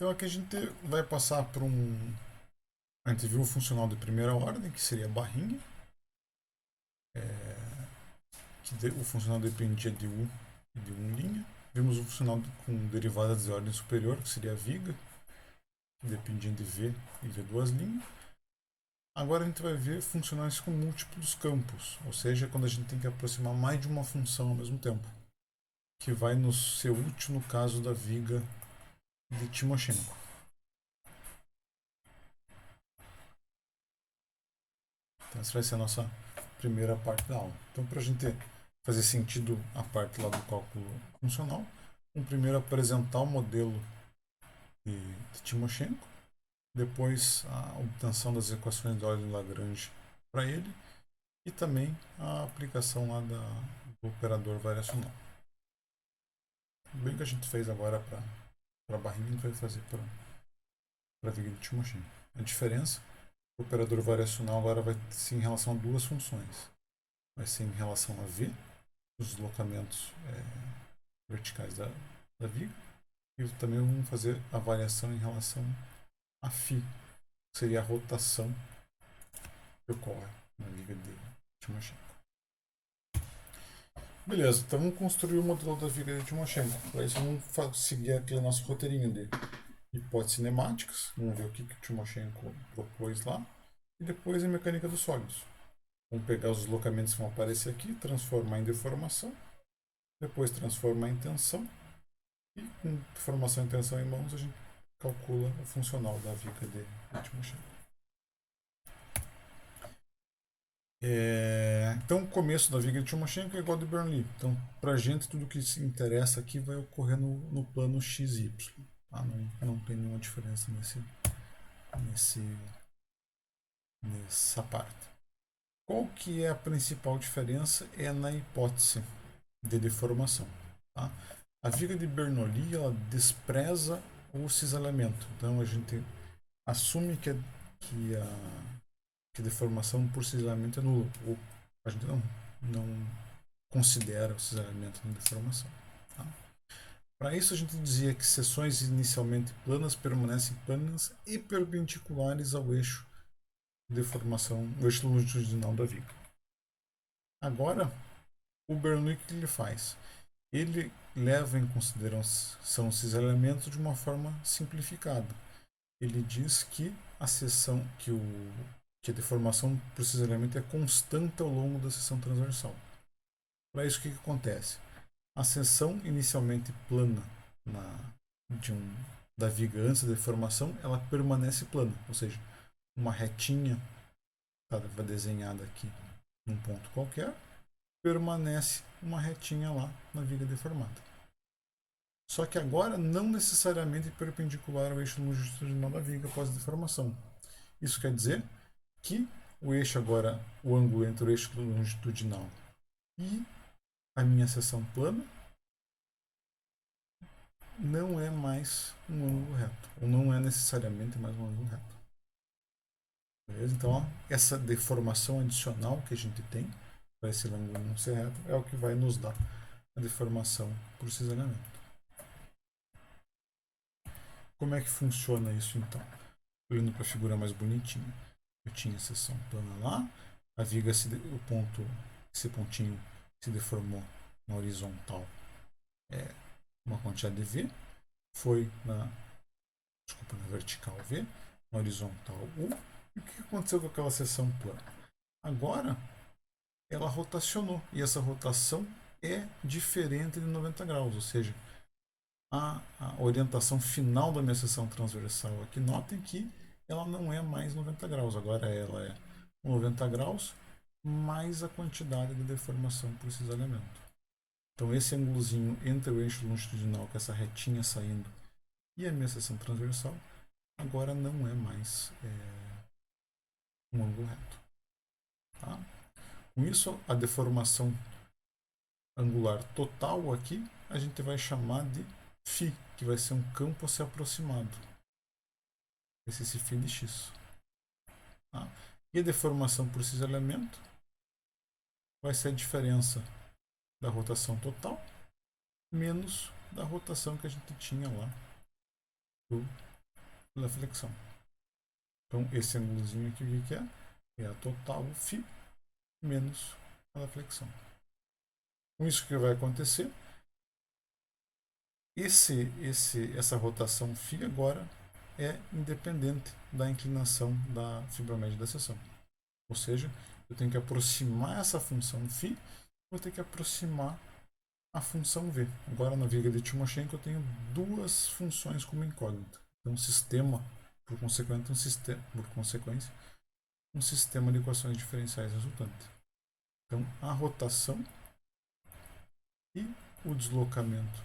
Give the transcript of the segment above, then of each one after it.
Então aqui a gente vai passar por um. A gente viu o funcional de primeira ordem, que seria a barrinha, o funcional dependia de U e de 1'. Vimos o funcional com derivadas de ordem superior, que seria a viga, que dependia de V e V2'. Agora a gente vai ver funcionais com múltiplos campos, ou seja, quando a gente tem que aproximar mais de uma função ao mesmo tempo, que vai nos ser útil no caso da viga de Timoshenko. Então essa vai ser a nossa primeira parte da aula. Então, para a gente fazer sentido a parte lá do cálculo funcional, vamos primeiro apresentar o modelo de Timoshenko, depois a obtenção das equações de ordem de Lagrange para ele e também a aplicação lá do operador variacional. Bem que a gente fez agora para a barrinha, a gente vai fazer para a viga de Timoshenko. A diferença, o operador variacional agora vai ser em relação a duas funções. Vai ser em relação a V, os deslocamentos verticais da viga, e também vamos fazer a variação em relação a φ, que seria a rotação que ocorre na viga de Timoshenko. Beleza, então vamos construir o modelo da viga de Timoshenko. Para isso vamos seguir aquele nosso roteirinho de hipóteses cinemáticas, vamos ver o que o Timoshenko propôs lá, e depois a mecânica dos sólidos. Vamos pegar os deslocamentos que vão aparecer aqui, transformar em deformação, depois transformar em tensão, e com deformação e tensão em mãos a gente calcula o funcional da viga de Timoshenko. Então, o começo da viga de Timoshenko é igual ao de Bernoulli. Então, para a gente, tudo que se interessa aqui vai ocorrer no plano XY. Tá? Não tem nenhuma diferença nessa parte. Qual que é a principal diferença? É na hipótese de deformação. Tá? A viga de Bernoulli ela despreza o cisalhamento. Então, a gente assume que a deformação por cisalhamento é nula. Ou a gente não considera o cisalhamento na deformação. Tá? Para isso, a gente dizia que seções inicialmente planas permanecem planas e perpendiculares ao eixo de deformação, o eixo longitudinal da viga. Agora, o Bernoulli, o que ele faz? Ele leva em consideração os cisalhamentos de uma forma simplificada. Ele diz que a seção que a deformação por cisalhamento é constante ao longo da seção transversal. Para isso, o que acontece? A seção inicialmente plana da viga antes da deformação, ela permanece plana, ou seja, uma retinha estava desenhada aqui num ponto qualquer, permanece uma retinha lá na viga deformada. Só que agora não necessariamente perpendicular ao eixo longitudinal da viga após a deformação. Isso quer dizer que o eixo agora, o ângulo entre o eixo longitudinal e a minha seção plana não é mais um ângulo reto, ou não é necessariamente mais um ângulo reto. Beleza? Então, ó, essa deformação adicional que a gente tem para esse ângulo não ser reto é o que vai nos dar a deformação por cisalhamento. Como é que funciona isso então? Olhando para a figura mais bonitinha. Eu tinha a seção plana lá, a viga, esse pontinho se deformou na horizontal uma quantidade de V, foi na vertical V, na horizontal U. E o que aconteceu com aquela seção plana? Agora ela rotacionou, e essa rotação é diferente de 90 graus, ou seja, a orientação final da minha seção transversal aqui, notem que ela não é mais 90 graus, agora ela é 90 graus mais a quantidade de deformação por cisalhamento. Então esse ângulozinho entre o eixo longitudinal, com essa retinha saindo, e a minha seção transversal, agora não é mais um ângulo reto. Tá? Com isso, a deformação angular total aqui, a gente vai chamar de φ, que vai ser um campo a ser aproximado. Esse φ de x. Tá? E a deformação por cisalhamento vai ser a diferença da rotação total menos da rotação que a gente tinha lá do pela flexão. Então, esse ângulozinho aqui, o que é? É a total φ menos a flexão. Com isso, o que vai acontecer? Essa rotação φ agora é independente da inclinação da fibra média da seção. Ou seja, eu tenho que aproximar essa função φ, vou ter que aproximar a função v. Agora, na viga de Timoshenko, eu tenho duas funções como incógnita. Então, sistema, por consequência, um sistema de equações diferenciais resultante. Então, a rotação e o deslocamento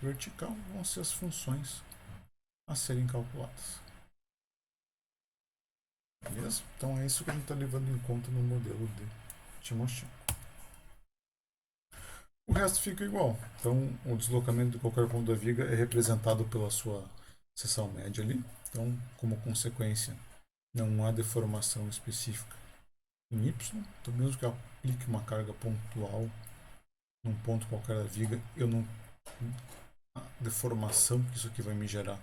vertical vão ser as funções a serem calculadas. Beleza? Então, é isso que a gente está levando em conta no modelo de Timoshenko. O resto fica igual. Então, o deslocamento de qualquer ponto da viga é representado pela sua seção média ali. Então, como consequência, não há deformação específica em Y. Então, mesmo que eu aplique uma carga pontual num ponto qualquer da viga, eu não, a deformação que isso aqui vai me gerar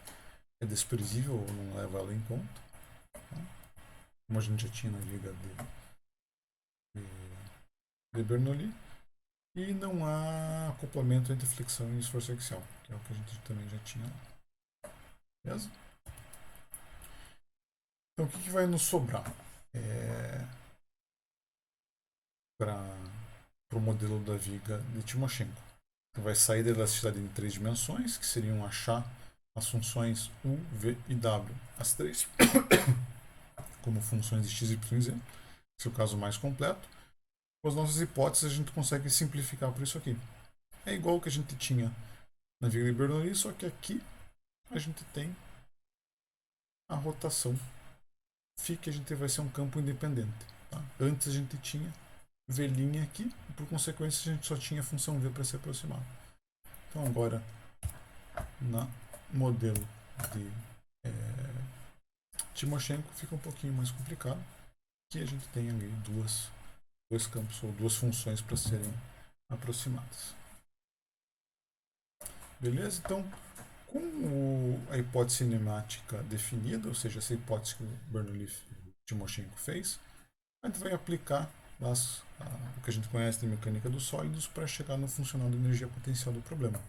é desprezível ou não leva ela em conta. Como a gente já tinha na viga de Bernoulli. E não há acoplamento entre flexão e esforço axial, que é o que a gente também já tinha lá. Beleza? Então, o que vai nos sobrar? Para o modelo da viga de Timoshenko. Então, vai sair da elasticidade em 3 dimensões, que seriam achar as funções U, V e W, as três, como funções de x, y e z. Esse é o caso mais completo. Com as nossas hipóteses, a gente consegue simplificar por isso aqui. É igual o que a gente tinha na viga de Bernoulli, só que aqui a gente tem a rotação φ, que a gente vai ser um campo independente. Tá? Antes a gente tinha V' aqui, e por consequência a gente só tinha a função V para se aproximar. Então agora, no modelo de Timoshenko, fica um pouquinho mais complicado, que a gente tem ali dois campos ou duas funções para serem aproximadas. Beleza? Então, com a hipótese cinemática definida, ou seja, essa hipótese que o Bernoulli e Timoshenko fez, a gente vai aplicar o que a gente conhece de mecânica dos sólidos para chegar no funcional da energia potencial do problema.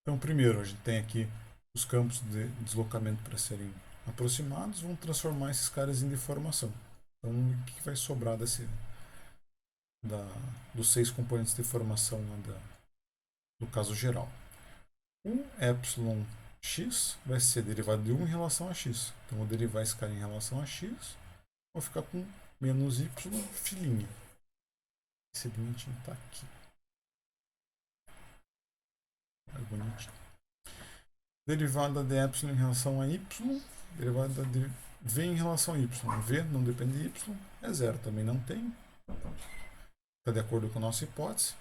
Então, primeiro, a gente tem aqui os campos de deslocamento para serem aproximados, vão transformar esses caras em deformação. Então, o que vai sobrar dos 6 componentes de deformação do caso geral? O εx vai ser derivado de 1 em relação a x. Então, vou derivar esse cara em relação a x, vou ficar com menos y filinha. Esse bonitinho está aqui. Mais bonitinho. Derivada de epsilon em relação a y, derivada de v em relação a y. V não depende de y, é zero, também não tem. Está de acordo com a nossa hipótese.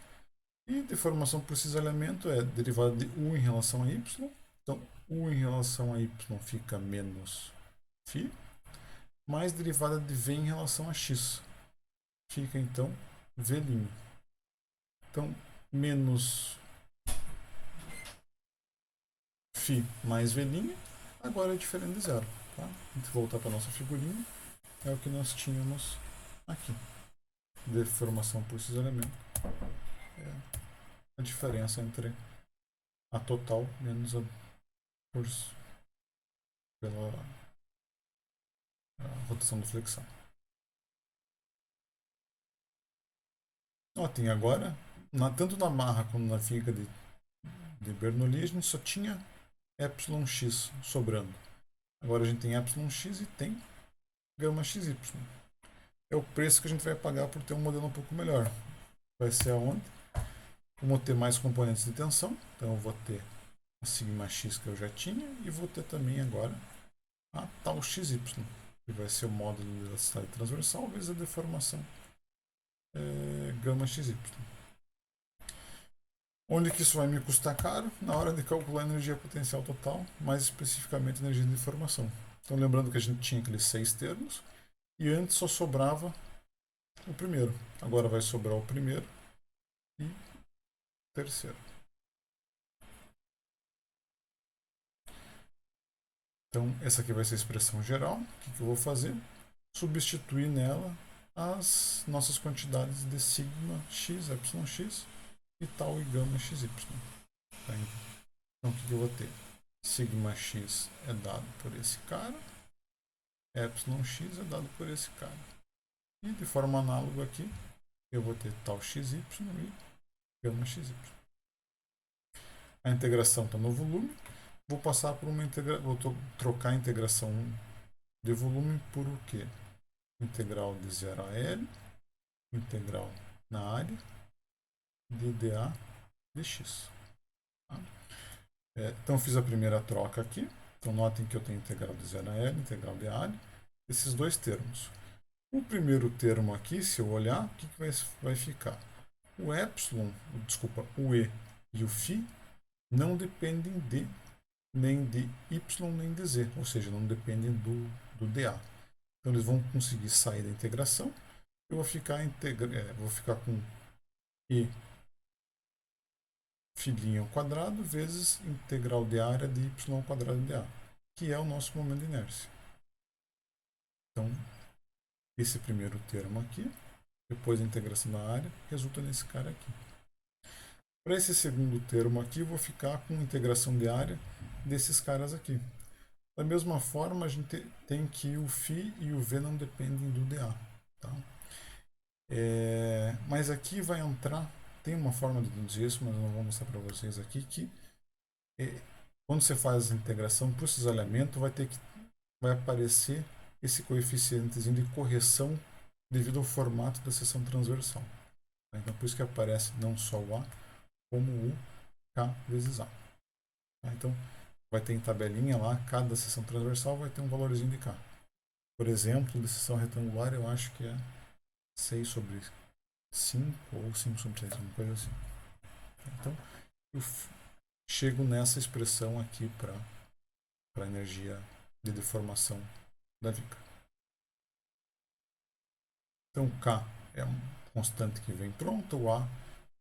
E deformação por cisalhamento é derivada de u em relação a y. Então, u em relação a y fica menos φ, mais derivada de v em relação a x. Fica, então, v'. Então, menos φ mais v', agora é diferente de zero. Tá? A gente voltar para a nossa figurinha, é o que nós tínhamos aqui. Deformação por cisalhamento é a diferença entre a total menos a pela rotação da flexão. Notem agora, tanto na marra como na viga de Bernoulli, a gente só tinha εx sobrando. Agora a gente tem εx e tem γxy. É o preço que a gente vai pagar por ter um modelo um pouco melhor. Vai ser aonde? Eu vou ter mais componentes de tensão, então eu vou ter a σx que eu já tinha e vou ter também agora a tal xy, que vai ser o módulo de elasticidade transversal vezes a deformação γxy. Onde que isso vai me custar caro? Na hora de calcular a energia potencial total, mais especificamente a energia de deformação. Então lembrando que a gente tinha aqueles 6 termos e antes só sobrava o primeiro. Agora vai sobrar o primeiro e o terceiro. Então, essa aqui vai ser a expressão geral. O que eu vou fazer? Substituir nela as nossas quantidades de sigma x, epsilon x e tal e gama xy. Tá? Então, o que eu vou ter? Sigma x é dado por esse cara, epsilon x é dado por esse cara. E de forma análoga aqui, eu vou ter tal xy e gama xy. A integração está no volume. Vou passar por uma vou trocar a integração de volume por o quê? Integral de 0 a L, integral na área de dA dx. Tá? Então fiz a primeira troca aqui. Então notem que eu tenho integral de 0 a L, integral de área. Esses dois termos. O primeiro termo aqui, se eu olhar, o que vai ficar? O epsilon, desculpa, o E e o φ não dependem de nem de y nem de z, ou seja, não dependem do dA. Então eles vão conseguir sair da integração. Eu vou ficar, vou ficar com E filhinho ao quadrado vezes integral de área de y ao quadrado de A, que é o nosso momento de inércia. Então, esse primeiro termo aqui, depois a integração da área, resulta nesse cara aqui. Para esse segundo termo aqui, eu vou ficar com integração de área desses caras aqui. Da mesma forma, a gente tem que o φ e o v não dependem do dA. Tá? Mas aqui vai entrar, tem uma forma de deduzir isso, mas eu não vou mostrar para vocês aqui, que quando você faz a integração por cisalhamento, vai aparecer esse coeficientezinho de correção devido ao formato da seção transversal. Então, por isso que aparece não só o A, como o K vezes A. Então, vai ter em tabelinha lá, cada seção transversal vai ter um valorzinho de K. Por exemplo, de seção retangular, eu acho que é 6 sobre 5 ou 5 sobre 6, uma coisa assim. Então, eu chego nessa expressão aqui para a energia de deformação da viga. Então, K é uma constante que vem pronta, o A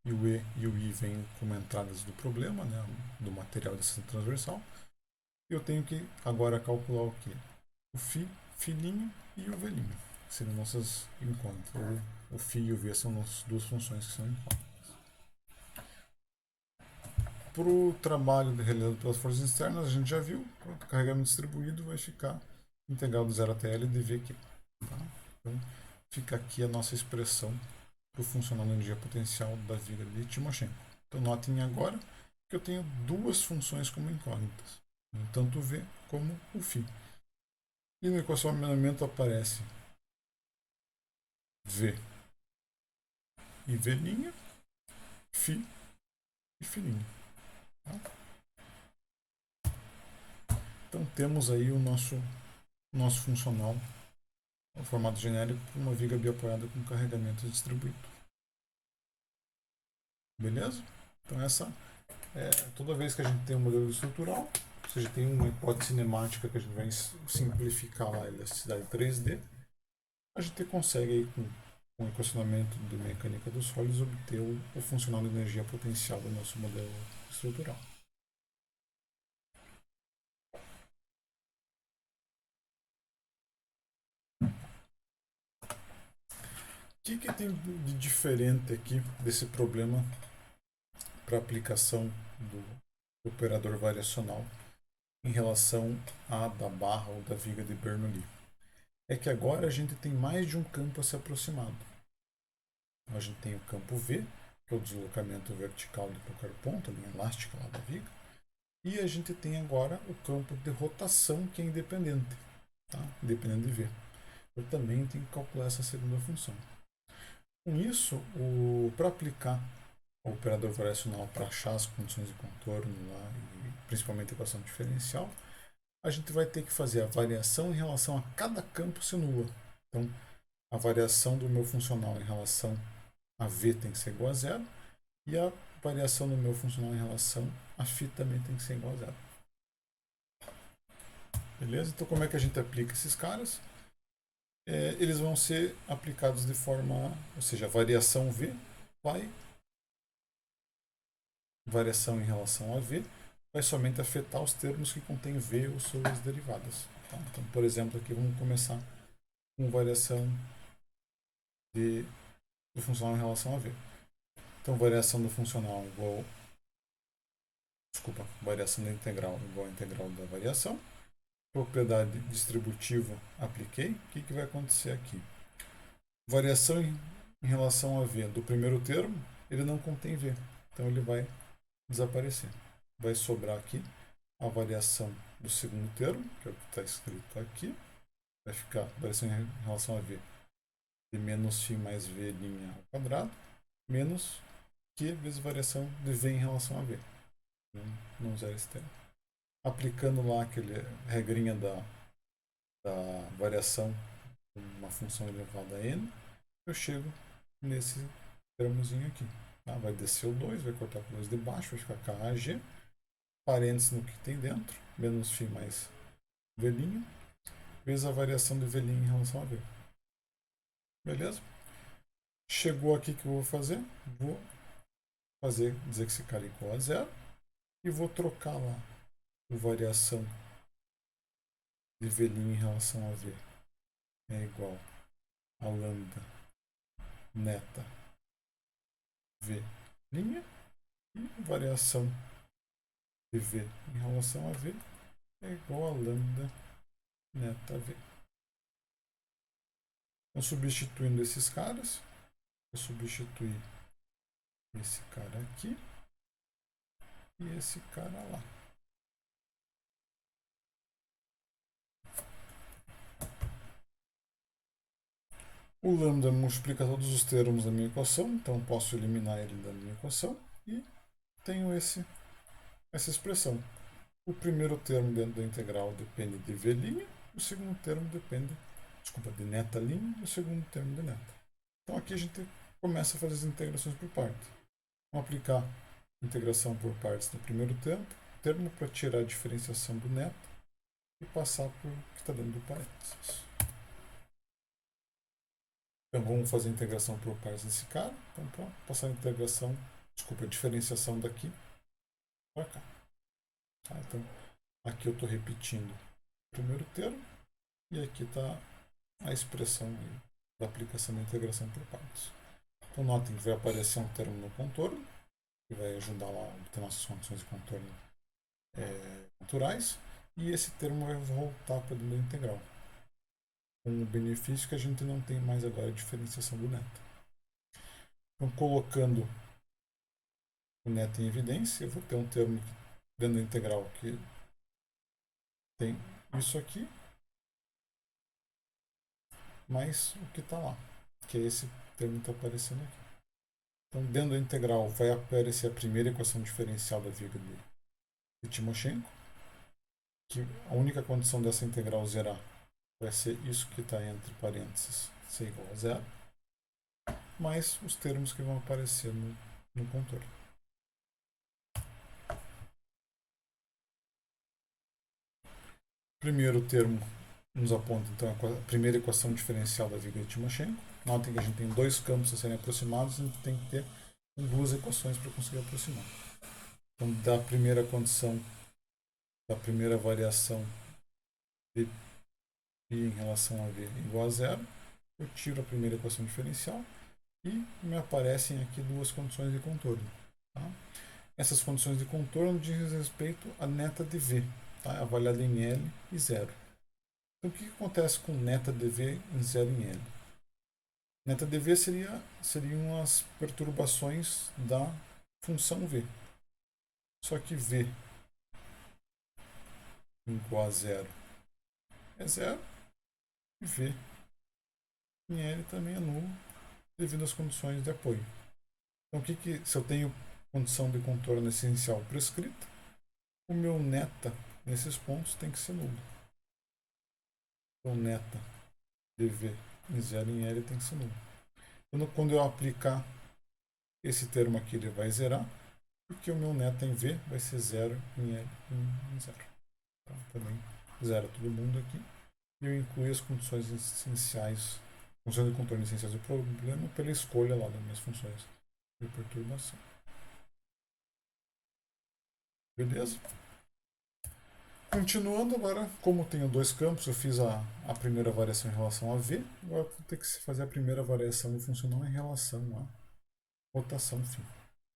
e o E e o I vêm como entradas do problema, né, do material da seção transversal. Eu tenho que agora calcular o quê? O φ, filhinho e o velhinho. Que seriam nossas incógnitas. O φ e o v são nossas duas funções que são incógnitas. Para o trabalho realizado pelas forças externas, a gente já viu, o carregamento distribuído vai ficar integral do 0 até L de V aqui. Tá? Então, fica aqui a nossa expressão para o funcional da energia potencial da viga de Timoshenko. Então, notem agora que eu tenho duas funções como incógnitas, tanto o V como o φ. E no equacionamento aparece V e V', φ e φ'. Tá? Então temos aí o nosso funcional, o formato genérico para uma viga biapoiada com carregamento distribuído. Beleza? Então essa toda vez que a gente tem um modelo estrutural, ou seja, tem uma hipótese cinemática que a gente vai simplificar a elasticidade 3D, a gente consegue aí com o equacionamento de mecânica dos sólidos obter o funcional de energia potencial do nosso modelo estrutural. O que tem de diferente aqui desse problema para aplicação do operador variacional em relação à da barra ou da viga de Bernoulli? É que agora a gente tem mais de um campo a se aproximado. A gente tem o campo V, que é o deslocamento vertical de qualquer ponto, a linha elástica lá da viga, e a gente tem agora o campo de rotação, que é independente, tá? Independente de V. Eu também tenho que calcular essa segunda função. Com isso, para aplicar o operador variacional para achar as condições de contorno lá, e principalmente a equação diferencial, a gente vai ter que fazer a variação em relação a cada campo ser nula. Então, a variação do meu funcional em relação a V tem que ser igual a zero, e a variação do meu funcional em relação a φ também tem que ser igual a zero. Beleza? Então, como é que a gente aplica esses caras? Eles vão ser aplicados de forma, ou seja, a variação V vai variação em relação a V vai somente afetar os termos que contêm V ou suas derivadas. Tá? Então, por exemplo, aqui vamos começar com variação do funcional em relação a V. Então, variação do funcional igual. Desculpa, variação da integral igual à integral da variação. Propriedade distributiva, apliquei. O que vai acontecer aqui? Variação em relação a V do primeiro termo, ele não contém V. Então, ele vai desaparecer. Vai sobrar aqui a variação do segundo termo, que é o que está escrito aqui. Vai ficar variação em relação a V de menos φ mais V' ao quadrado, menos Q vezes variação de V em relação a V. Não usar esse termo. Aplicando lá aquele regrinha da variação de uma função elevada a n, eu chego nesse termozinho aqui. Tá? Vai descer o 2, vai cortar com o 2 de baixo, vai ficar KAG, parênteses no que tem dentro, menos φ mais V', vezes a variação de V' em relação a V. Beleza? Chegou aqui que eu vou fazer? Vou dizer que esse cara é igual a zero e vou trocar lá a variação de V' em relação a V é igual a lambda neta V' e variação de V em relação a V é igual a lambda neta V. Então, substituindo esses caras, vou substituir esse cara aqui e esse cara lá. O lambda multiplica todos os termos da minha equação, então posso eliminar ele da minha equação e tenho essa expressão. O primeiro termo dentro da integral depende de V', o segundo termo depende, de neta', e o segundo termo de neta. Então aqui a gente começa a fazer as integrações por partes. Vamos aplicar a integração por partes no primeiro termo para tirar a diferenciação do neto e passar por o que está dentro do parênteses. Então vamos fazer a integração por partes desse cara. Então pronto, passar a a diferenciação daqui para cá. Tá? Então aqui eu estou repetindo o primeiro termo e aqui está a expressão da aplicação da integração por partes. Então notem que vai aparecer um termo no contorno, que vai ajudar lá a obter nossas condições de contorno naturais, e esse termo vai voltar para dentro da integral, com o benefício que a gente não tem mais agora a diferenciação do neto. Então, colocando o neto em evidência, eu vou ter um termo dentro da integral que tem isso aqui, mais o que está lá, que é esse termo que está aparecendo aqui. Então, dentro da integral vai aparecer a primeira equação diferencial da viga de Timoshenko, que a única condição dessa integral zerar vai ser isso que está entre parênteses ser igual a zero, mais os termos que vão aparecer no contorno. Primeiro termo nos aponta então a primeira equação diferencial da viga de Timoshenko. Notem que a gente tem dois campos a serem aproximados e a gente tem que ter duas equações para conseguir aproximar. Então, da primeira condição, da primeira variação de π em relação a v igual a zero, eu tiro a primeira equação diferencial e me aparecem aqui duas condições de contorno. Tá? Essas condições de contorno dizem respeito à neta de v, tá? Avaliada em L e zero. Então, o que acontece com neta de v em zero em L? Neta de v seriam as perturbações da função v. Só que v igual a zero é zero e v em L também é nulo devido às condições de apoio. Então, se eu tenho condição de contorno essencial prescrita, o meu neta nesses pontos tem que ser nulo. Então, neta de v em zero em L tem que ser nulo. Então, quando eu aplicar esse termo aqui, ele vai zerar, porque o meu neta em v vai ser zero em L em zero. Então, também zera todo mundo aqui. E eu incluo as condições essenciais, funções de contorno essenciais do problema pela escolha lá das minhas funções de perturbação. Beleza? Continuando agora, como tenho dois campos, eu fiz a primeira variação em relação a V, agora vou ter que fazer a primeira variação em funcional em relação à rotação φ.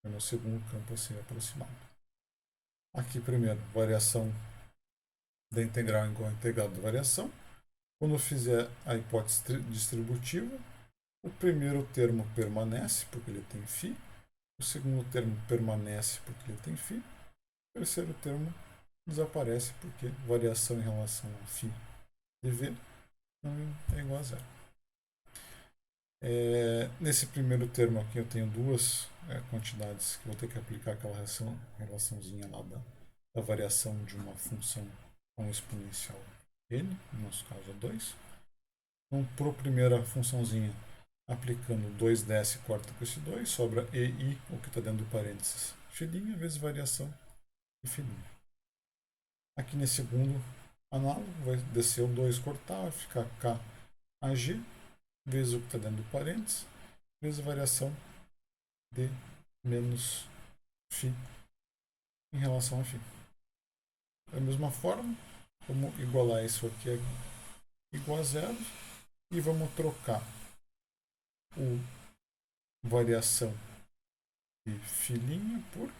É o meu segundo campo a ser aproximado. Aqui primeiro, variação da integral igual a integral da variação. Quando eu fizer a hipótese distributiva, o primeiro termo permanece porque ele tem φ, o segundo termo permanece porque ele tem φ, o terceiro termo desaparece porque variação em relação a φ de V é igual a zero. Nesse primeiro termo aqui eu tenho duas quantidades que eu vou ter que aplicar aquela relaçãozinha lá da variação de uma função com exponencial n, no nosso caso é 2. Então, para a primeira funçãozinha, aplicando 2ds corta com esse 2, sobra ei, o que está dentro do parênteses, φ' vezes variação de φ'. Aqui nesse segundo análogo, vai descer o 2 cortar, vai ficar kag, vezes o que está dentro do parênteses, vezes a variação de menos φ em relação a φ. Da mesma forma, vamos igualar isso aqui igual a zero e vamos trocar o variação de φ' por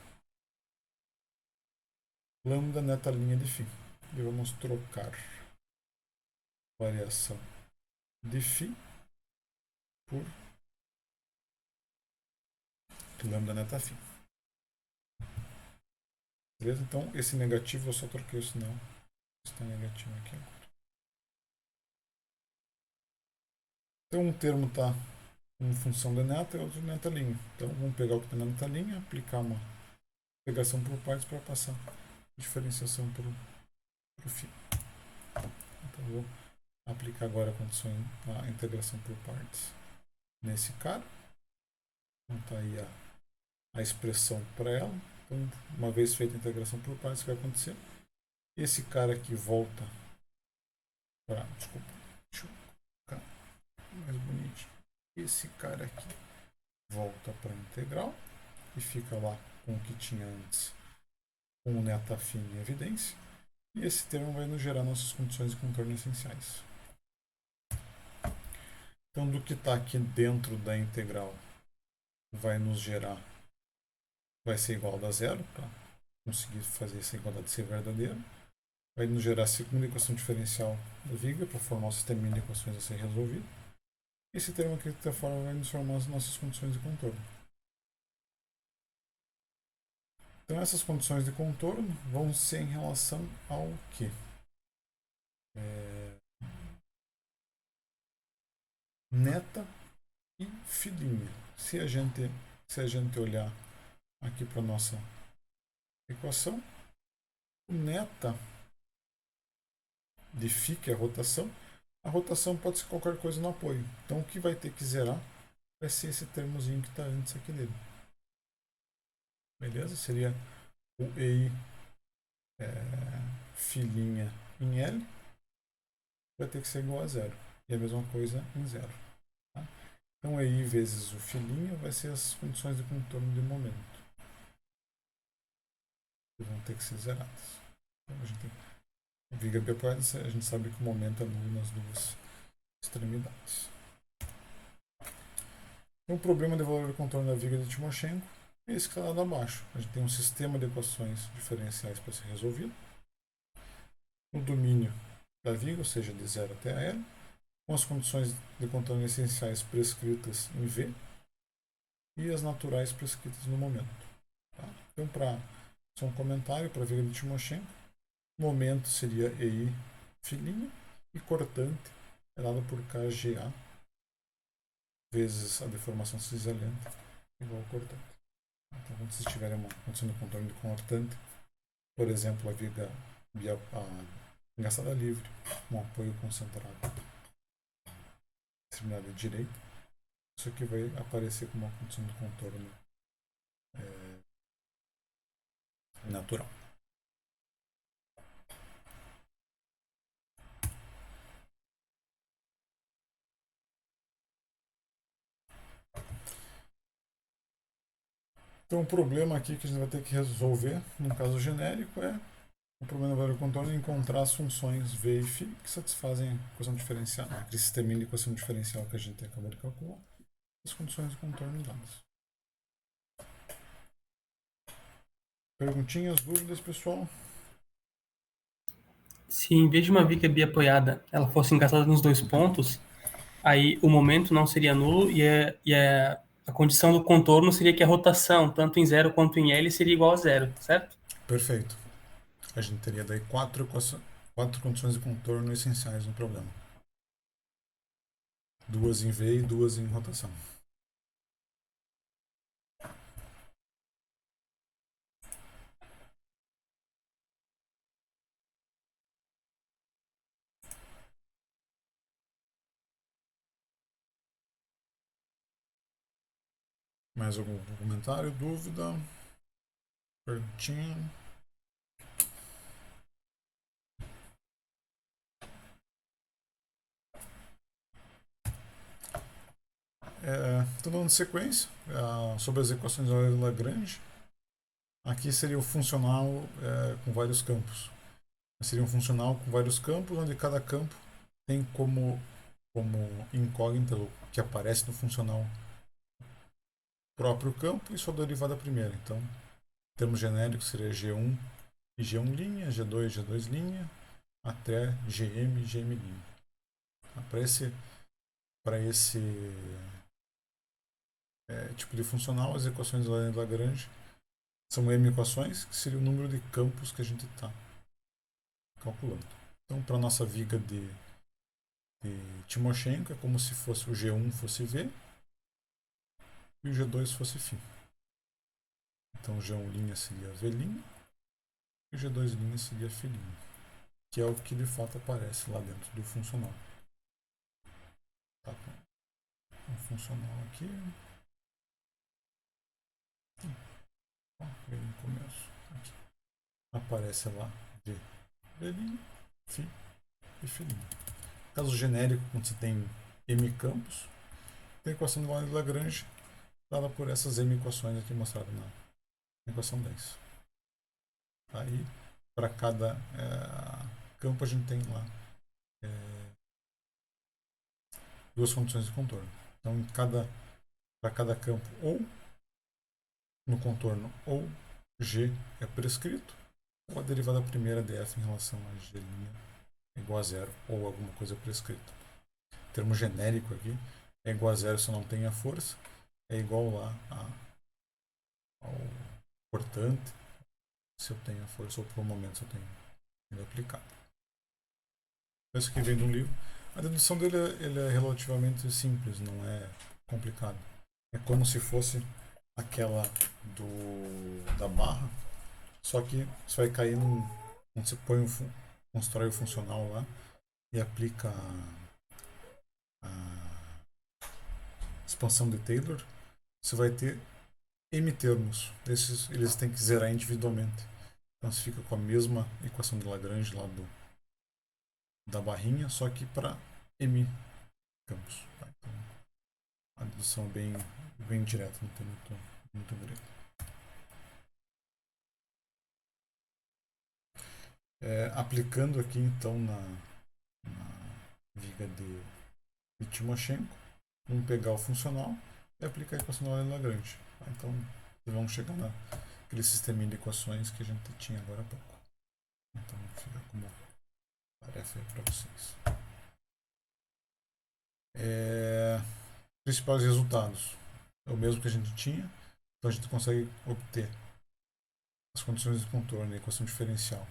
lambda neta linha de φ. E vamos trocar variação de φ por lambda neta φ. Beleza? Então, esse negativo eu só troquei o sinal. Está negativo aqui agora. Então, um termo está em função de neta e outro de neta linha. Então, vamos pegar o que está na neta linha, aplicar uma integração por partes para passar a diferenciação para o φ. Então, vou aplicar agora a integração por partes nesse cara. Então, está aí a expressão para ela. Então, uma vez feita a integração por partes, o que vai acontecer? Esse cara aqui volta para. Desculpa, deixa eu colocar mais bonitinho. Esse cara aqui volta para a integral e fica lá com o que tinha antes, com o neta φ em evidência. E esse termo vai nos gerar nossas condições de contorno essenciais. Então, do que está aqui dentro da integral, vai nos gerar, vai ser igual a zero, para conseguir fazer essa igualdade ser verdadeira. Vai nos gerar a segunda equação diferencial da viga para formar o sistema de equações a ser resolvido. Esse termo aqui, de outra forma, vai nos formar as nossas condições de contorno. Então, essas condições de contorno vão ser em relação ao quê? Neta e φ'. Se a gente olhar aqui para a nossa equação, o neta de φ, que é a rotação pode ser qualquer coisa no apoio. Então, o que vai ter que zerar vai ser esse termozinho que está antes aqui dele. Beleza? Seria o ei φ' em L, vai ter que ser igual a zero. E a mesma coisa em zero. Tá? Então, ei vezes o φ' vai ser as condições de contorno de momento. Que vão ter que ser zeradas. Então, a gente viga bipolar, a gente sabe que o momento é nulo nas duas extremidades. Então, o problema de valor de contorno da viga de Timoshenko é esse que está lá abaixo. A gente tem um sistema de equações diferenciais para ser resolvido. O domínio da viga, ou seja, de 0 até a L, com as condições de contorno essenciais prescritas em V e as naturais prescritas no momento. Tá? Então, para só um comentário para a viga de Timoshenko, momento seria ei φ' e cortante é dado por KGA vezes a deformação cinzalenta igual ao cortante. Então, quando vocês tiverem uma condição de contorno de cortante, por exemplo, a viga engaçada livre, um apoio concentrado na extremidade direita, isso aqui vai aparecer como uma condição de contorno natural. Então o problema aqui que a gente vai ter que resolver, no caso genérico, é o problema do variável contorno é encontrar as funções v e φ que satisfazem a equação diferencial, aquele sisteminha de equação diferencial que a gente acabou de calcular, as condições de contorno dadas. Perguntinhas, dúvidas, pessoal? Se em vez de uma viga biapoiada ela fosse encaixada nos dois pontos, aí o momento não seria nulo a condição do contorno seria que a rotação, tanto em 0 quanto em L, seria igual a zero, certo? Perfeito. A gente teria daí quatro condições de contorno essenciais no problema. Duas em V e duas em rotação. Mais algum comentário, dúvida? Perguntinha? Estou dando sequência sobre as equações de Lagrange. Aqui seria o funcional com vários campos. Seria um funcional com vários campos, onde cada campo tem como incógnita o que aparece no funcional próprio campo e sua derivada primeira. Então, em termos genéricos, seria G1 e G1', G2, G2', até Gm e Gm'. Para esse tipo de funcional, as equações de Lagrange são M equações, que seria o número de campos que a gente está calculando. Então, para a nossa viga de Timoshenko, é como se fosse o G1 fosse V e o G2 fosse φ. Então, G1' seria V' e o G2' seria φ', que é o que de fato aparece lá dentro do funcional. Tá com um funcional aqui. Bem no começo. Aqui. Aparece lá V', φ e φ'. Caso genérico, quando você tem M campos, tem a equação de Lagrange dada por essas M equações aqui mostradas na equação 10. Aí, para cada campo, a gente tem lá duas condições de contorno. Então, para cada campo, ou no contorno, ou G é prescrito, ou a derivada primeira de f em relação a G' é igual a zero, ou alguma coisa prescrita. O termo genérico aqui é igual a zero se eu não tenho a força, é igual lá ao portante se eu tenho a força, ou por um momento se eu tenho ele aplicado. Isso aqui vem de um livro. A dedução dele ele é relativamente simples, não é complicado. É como se fosse aquela da barra, só que você vai cair quando você constrói o funcional lá e aplica a expansão de Taylor, você vai ter M termos. Eles têm que zerar individualmente. Então você fica com a mesma equação de Lagrange lá da barrinha, só que para M campos. Tá? Então, a dedução é bem direta, não tem muito grego. Aplicando aqui então na viga de Timoshenko, vamos pegar o funcional e aplicar a equação de Lagrange. Tá? Então vamos chegar naquele sistema de equações que a gente tinha agora há pouco. Então fica como tarefa aí para vocês. Principais resultados é o mesmo que a gente tinha, então a gente consegue obter as condições de contorno e a equação diferencial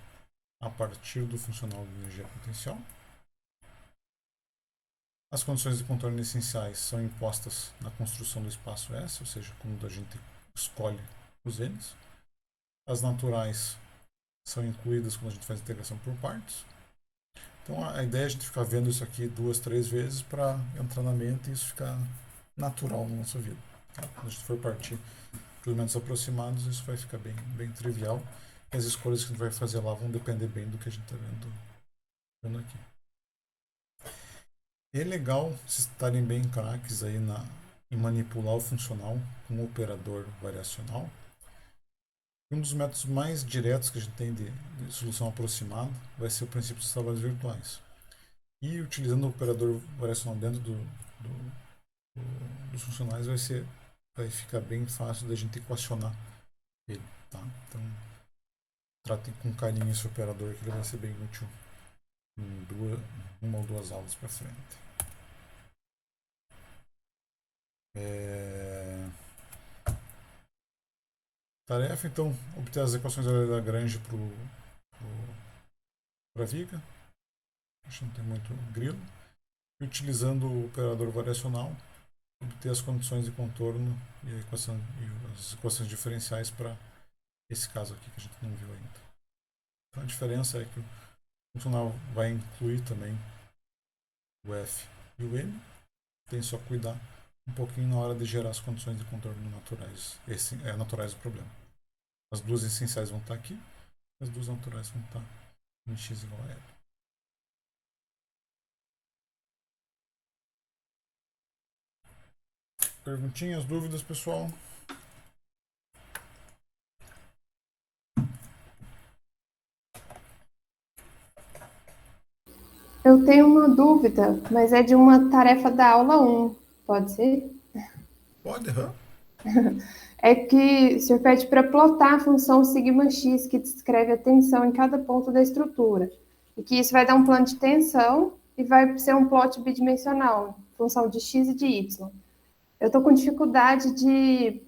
a partir do funcional de energia potencial. As condições de contorno essenciais são impostas na construção do espaço S, ou seja, quando a gente escolhe os N's. As naturais são incluídas quando a gente faz a integração por partes. Então a ideia é a gente ficar vendo isso aqui 2, 3 vezes para entrar na mente e isso ficar natural na nossa vida. Tá? Quando a gente for partir para elementos aproximados, isso vai ficar bem trivial. E as escolhas que a gente vai fazer lá vão depender bem do que a gente está vendo aqui. É legal vocês estarem bem craques aí em manipular o funcional com o operador variacional. Um dos métodos mais diretos que a gente tem de solução aproximada vai ser o princípio dos trabalhos virtuais. E utilizando o operador variacional dentro dos funcionais vai ficar bem fácil da gente equacionar ele, tá? Então, tratem com carinho esse operador que ele vai ser bem útil em uma ou duas aulas para frente. Tarefa, então, obter as equações da Lagrange para a viga. Acho que não tem muito grilo. E utilizando o operador variacional, obter as condições de contorno e as equações diferenciais para esse caso aqui que a gente não viu ainda. Então, a diferença é que o funcional vai incluir também o F e o M. Tem só cuidar um pouquinho na hora de gerar as condições de contorno naturais. Esse é naturais o problema. As duas essenciais vão estar aqui, as duas naturais vão estar em x igual a L. Perguntinhas, dúvidas, pessoal? Eu tenho uma dúvida, mas é de uma tarefa da aula 1, pode ser? Pode, É que o senhor pede para plotar a função sigma-x, que descreve a tensão em cada ponto da estrutura. E que isso vai dar um plano de tensão e vai ser um plot bidimensional, função de x e de y. Eu estou com dificuldade de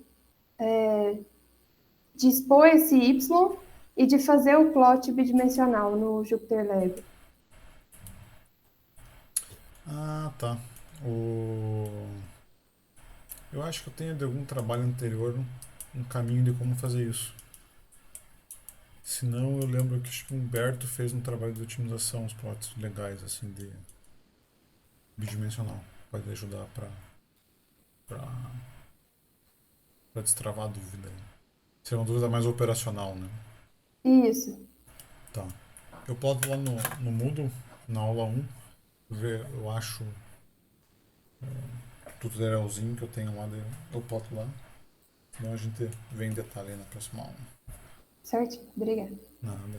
expor esse y e de fazer o plot bidimensional no JupyterLab. Ah, tá. Eu acho que eu tenho de algum trabalho anterior um caminho de como fazer isso. Se não, eu lembro que acho que o Humberto fez um trabalho de otimização, uns plots legais, assim, de bidimensional. Pode ajudar para destravar a dúvida. Isso é uma dúvida mais operacional, né? Isso. Tá. Eu posso lá no Moodle, na aula 1, ver, eu acho o tutorialzinho que eu tenho lá, eu boto lá. Senão a gente vê em detalhe aí na próxima aula. Certo? Obrigada. Nada.